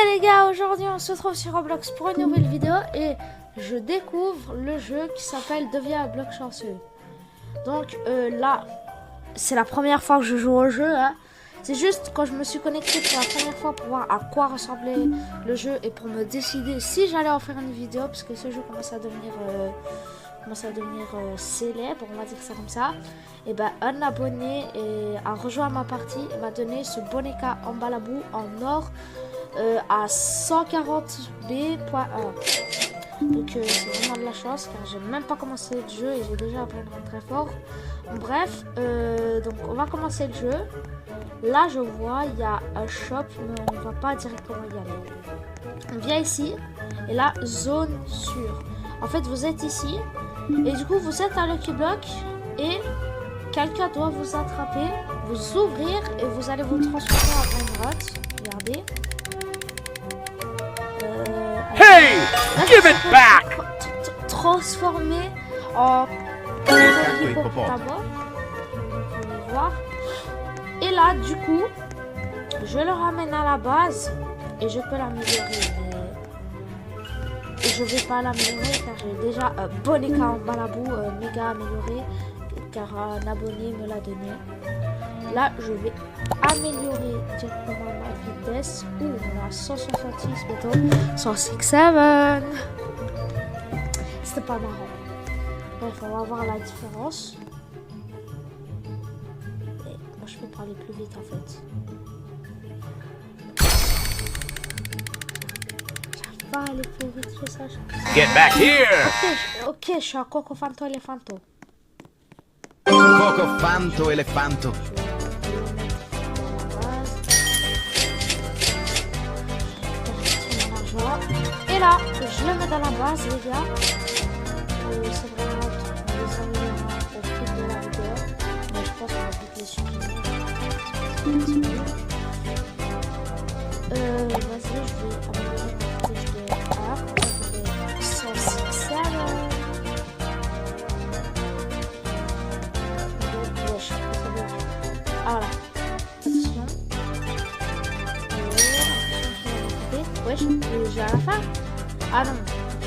Les gars, aujourd'hui on se retrouve sur Roblox pour une nouvelle vidéo et je découvre le jeu qui s'appelle Deviens un bloc chanceux. Donc là, c'est la première fois que je joue au jeu, hein. C'est juste quand je me suis connecté pour la première fois pour voir à quoi ressemblait le jeu et pour me décider si j'allais en faire une vidéo, parce que ce jeu commence à devenir célèbre, on va dire ça comme ça. Et ben un abonné a rejoint ma partie et m'a donné ce boneka en balabou en or à 140B.1. Donc c'est vraiment de la chance car j'ai même pas commencé le jeu et j'ai déjà appris à rendre très fort. Bref, donc on va commencer le jeu. Là je vois il y a un shop mais on va pas directement y aller. On vient ici et là zone sûre. En fait vous êtes ici et du coup vous êtes à Lucky Block et quelqu'un doit vous attraper, vous ouvrir et vous allez vous transformer en Brainrot. Regardez. Hey! Give it back! Transformer en hippopotame. Vous pouvez voir. Et là, du coup, je le ramène à la base et je peux l'améliorer. Mais je vais pas l'améliorer car j'ai déjà un boneka en balabou méga amélioré car un abonné me l'a donné. Là, je vais améliorer directement ma vitesse. Ouh, on a 166 bientôt. 167. C'était pas marrant. Bref, on va voir la différence. Et moi, je peux pas aller plus vite en fait. J'arrive pas à aller plus vite que ça. Get back here! Ok, je suis un cocofanto elefanto. Cocofanto elefanto. Et là, je le mets dans la base, les gars. C'est vraiment les améliorements au fil de la vidéo. Mais je pense qu'on va vite les supprimer. Vas-y, je vais améliorer ma vitesse de R. Ça fait 106. Ah voilà. Attention. Wesh, j'ai à la fin. Ah non, ok.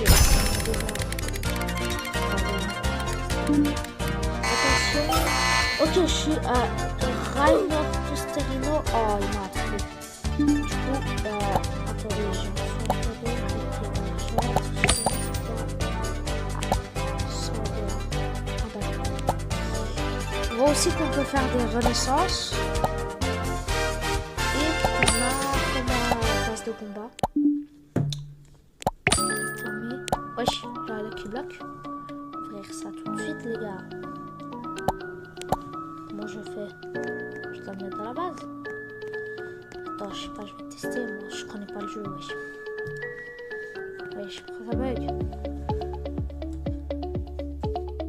Attention. Ok, je suis à Rainer Pusterino. Oh, il m'a attrapé. Du coup, attendez, je vais on voit aussi qu'on peut faire des renaissances. Et qu'on a comme base de combat. Wesh, j'ai un Lucky Block. Ouvrir ça tout de suite, les gars. Comment je fais? Je dois me mettre à la base. Attends, je sais pas, je vais tester. Moi, je connais pas le jeu, wesh. Wesh, pourquoi ça bug?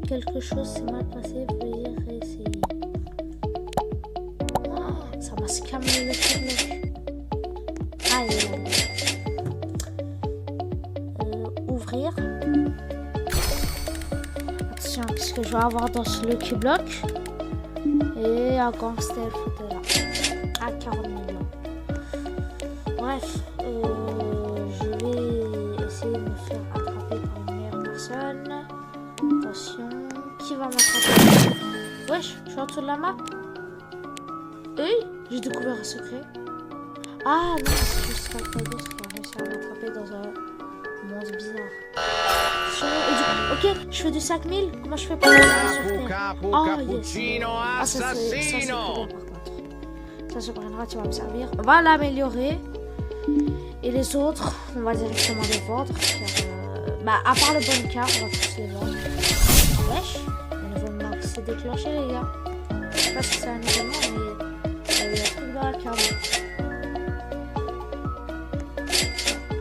Quelque chose s'est mal passé, veuillez réessayer. Oh, ça m'a scammé le Lucky Block. Aïe, aïe. Ouvrir. Attention, qu'est-ce que je vais avoir dans ce Lucky Block? Et un gangster photo là. À 40 millions. Bref, je vais essayer de me faire attraper par une meilleure personne. Attention, qui va m'attraper? Wesh, je suis en dessous de la map. Hey, j'ai découvert un secret. Ah non, c'est juste quelqu'un d'autre qui a réussi à m'attraper dans un monde bizarre. Ok, je fais du 5000. Comment je fais pour aller sur terre? Oh yes. Ah, ça c'est bien par contre. Ça se prendra, tu vas me servir. On va l'améliorer. Et les autres, on va directement les vendre. Car, à part le boneka, on va tous les vendre. Wesh, le niveau max s'est déclenché, les gars. Je sais pas si c'est un événement, mais il y a eu un truc dans la carte.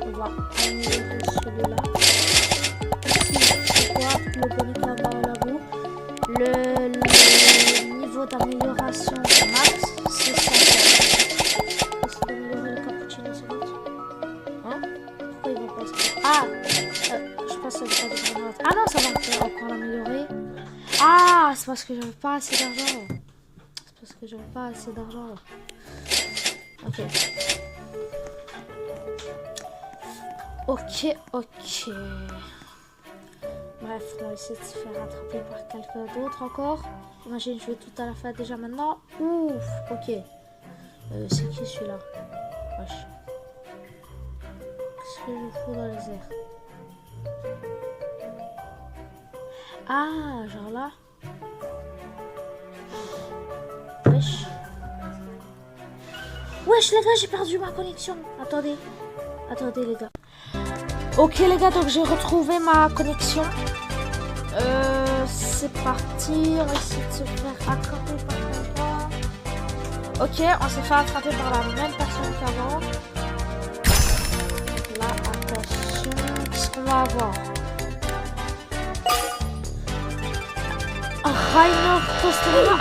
On va améliorer celui-là. Le boneka va à la boue. Le niveau d'amélioration max, c'est 100. Essaye d'améliorer le cappuccino, c'est bon. Hein? Pourquoi il va pas se faire? Ah! Je pense que ça va pas de grenade. Ah non, ça va encore l'améliorer. Ah! C'est parce que j'avais pas assez d'argent. Ok. Ok. Bref, on va essayer de se faire rattraper par quelqu'un d'autre encore. Imagine, je vais tout à la fin déjà maintenant. Ouf, ok. C'est qui celui-là? Wesh. Qu'est-ce que je fous dans les airs? Ah, genre là. Wesh. Wesh les gars, j'ai perdu ma connexion. Attendez les gars. Ok les gars, donc j'ai retrouvé ma connexion. C'est parti, on va essayer de se faire attraper par quelqu'un. Ok, on s'est fait attraper par la même personne qu'avant. Là, attention, qu'est-ce qu'on va avoir? Rhino Tostelino,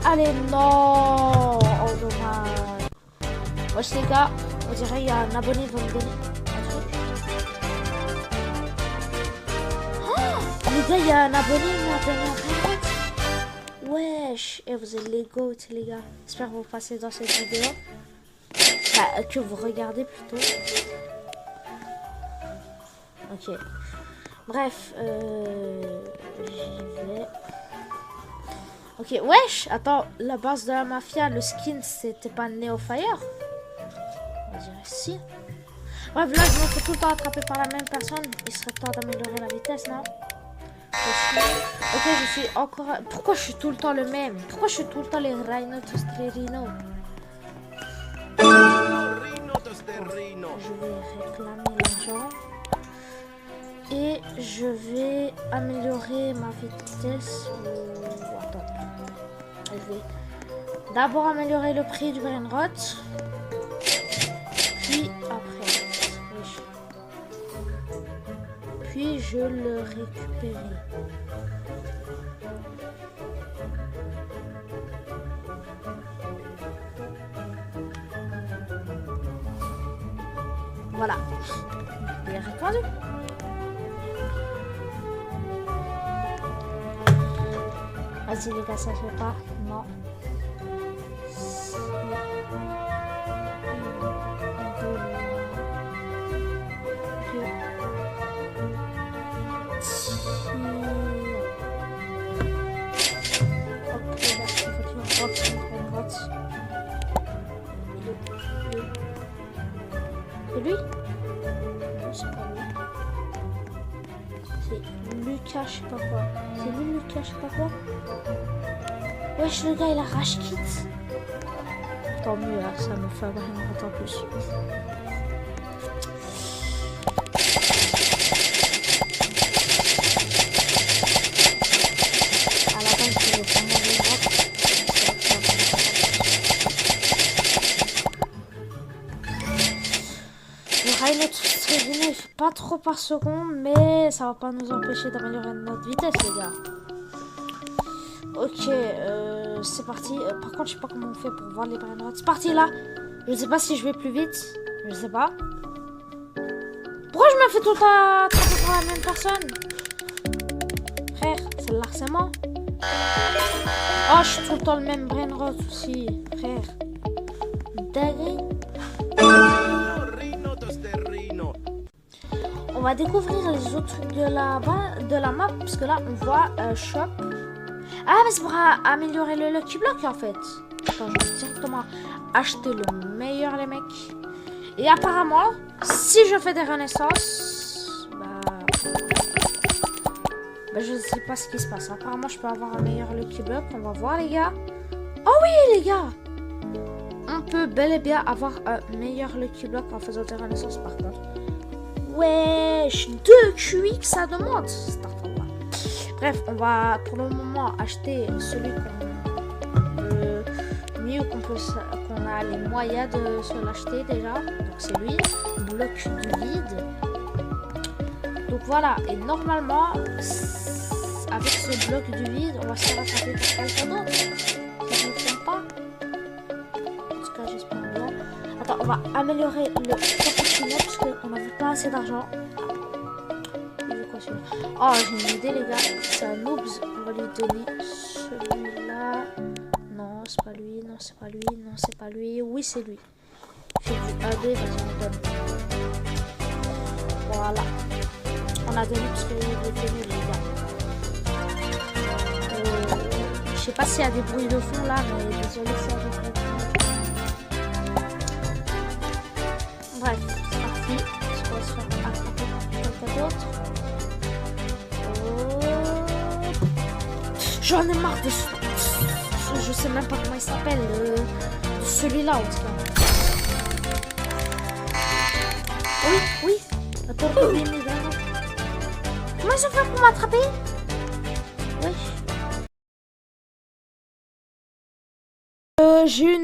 allez, non. Oh dommage. Wesh les gars, on dirait il y a un abonné qui va me donner un truc. Oh, les gars, il y a un abonné qui m'a donné un truc. Wesh, et vous êtes les goats les gars. J'espère que vous passez dans cette vidéo. Enfin, que vous regardez plutôt. Ok. Bref, j'y vais. Ok, wesh, attends, la base de la mafia, le skin, c'était pas Neofire? On dirait si. Bref, là, je me fais tout le temps attraper par la même personne. Il serait temps d'améliorer la vitesse, non? Ok, je suis encore... Pourquoi je suis tout le temps le même? Pourquoi je suis tout le temps les Rhino Tostelino? Je vais réclamer l'argent. Et je vais améliorer ma vitesse. Attends. Je vais d'abord améliorer le prix du brainrot. Puis après. Puis je le récupérer. Voilà. Il est répandu. Vas-y les gars, ça se fait pas. Non. C'est lui? Non, c'est pas lui. C'est Lucas, je sais pas quoi. C'est lui, Lucas, je sais pas quoi. Wesh, le gars, il a rage kit. Tant mieux, hein, ça me fait un brainrot en plus. À la base, je vais faire mon brainrot. Le Rhino Tostelino, il fait pas trop par seconde, mais ça va pas nous empêcher d'améliorer notre vitesse, les gars. Ok, c'est parti. Par contre, je sais pas comment on fait pour voir les brainrots. C'est parti là. Je sais pas si je vais plus vite. Je sais pas. Pourquoi je me fais tout le temps attraper par la même personne? Frère, c'est le harcèlement. Oh, je suis tout le temps le même brainrot aussi. Frère. Dingue. On va découvrir les autres trucs de la map. Parce que là, on voit shop. Ah, mais c'est pour améliorer le Lucky Block en fait. Attends, je vais directement acheter le meilleur, les mecs. Et apparemment, si je fais des renaissances, je ne sais pas ce qui se passe. Apparemment, je peux avoir un meilleur Lucky Block. On va voir, les gars. Oh oui, les gars. On peut bel et bien avoir un meilleur Lucky Block en faisant des renaissances, par contre. Wesh, 2 QX, ça demande. Bref, on va pour le moment acheter celui qu'on a les moyens de se l'acheter déjà. Donc c'est lui, bloc du vide. Donc voilà, et normalement, avec ce bloc du vide, on va se faire attraper par quelqu'un d'autre. Si je ne me trompe pas. En tout cas, j'espère bien. Attends, on va améliorer le cappuccino parce qu'on n'avait pas assez d'argent. Oh, j'ai une idée, les gars. C'est un noobs. On va lui donner celui-là. Non, c'est pas lui. Non, c'est pas lui. Non, c'est pas lui. Oui, c'est lui. Il fait du AB, vas-y, on donne. Voilà. On a gagné parce qu'il était nul, les gars. Je sais pas s'il y a des bruits de fond là, mais désolé s'il y a des bruits de fond. Bref, c'est parti. Est-ce qu'on va se faire attraper par quelqu'un d'autre? J'en ai marre de ce... Je sais même pas comment il s'appelle. De celui-là en tout cas. Oui, oui. Attends, comment ils ont fait pour m'attraper? Oui. J'ai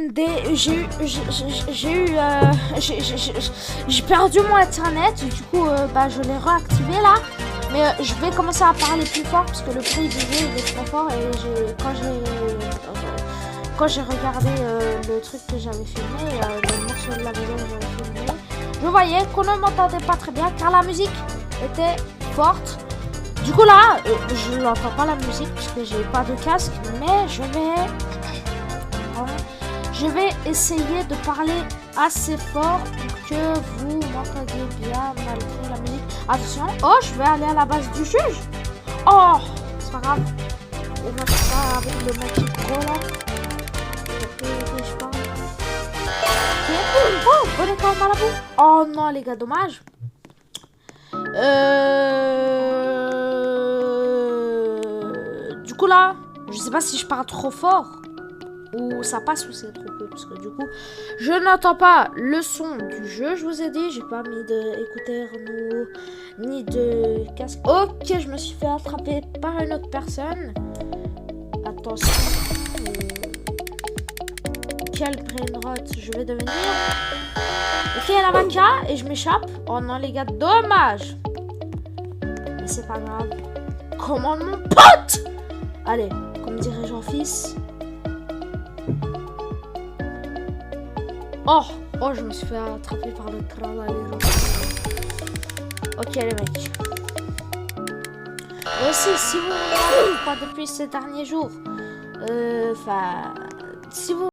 perdu mon internet, du coup je l'ai réactivé là, mais je vais commencer à parler plus fort parce que le bruit du jeu il est trop fort et quand j'ai regardé le truc que j'avais filmé, le morceau de la vidéo que j'avais filmé, je voyais qu'on ne m'entendait pas très bien car la musique était forte. Du coup là, je n'entends pas la musique parce que j'ai pas de casque, mais je vais essayer de parler assez fort pour que vous m'entendiez bien malgré la musique. Attention, oh, je vais aller à la base du juge. Oh, c'est pas grave. On va faire avec le mec qui est gros là. Je parle. Oh, bon école Malabou. Oh non les gars, dommage. Du coup là, je sais pas si je parle trop fort. Ou ça passe ou c'est trop peu parce que du coup je n'entends pas le son du jeu. Je vous ai dit, j'ai pas mis d'écouteurs ni de casque. Ok, je me suis fait attraper par une autre personne. Attention, quel brain rot je vais devenir. Ok, la vaca et je m'échappe. Oh non les gars, dommage. Mais c'est pas grave. Commande mon pote. Allez, comme dirait Jean-Fils. Oh, je me suis fait attraper par le crâne. Ok les mecs. Aussi, si vous me regardez pas depuis ces derniers jours, si vous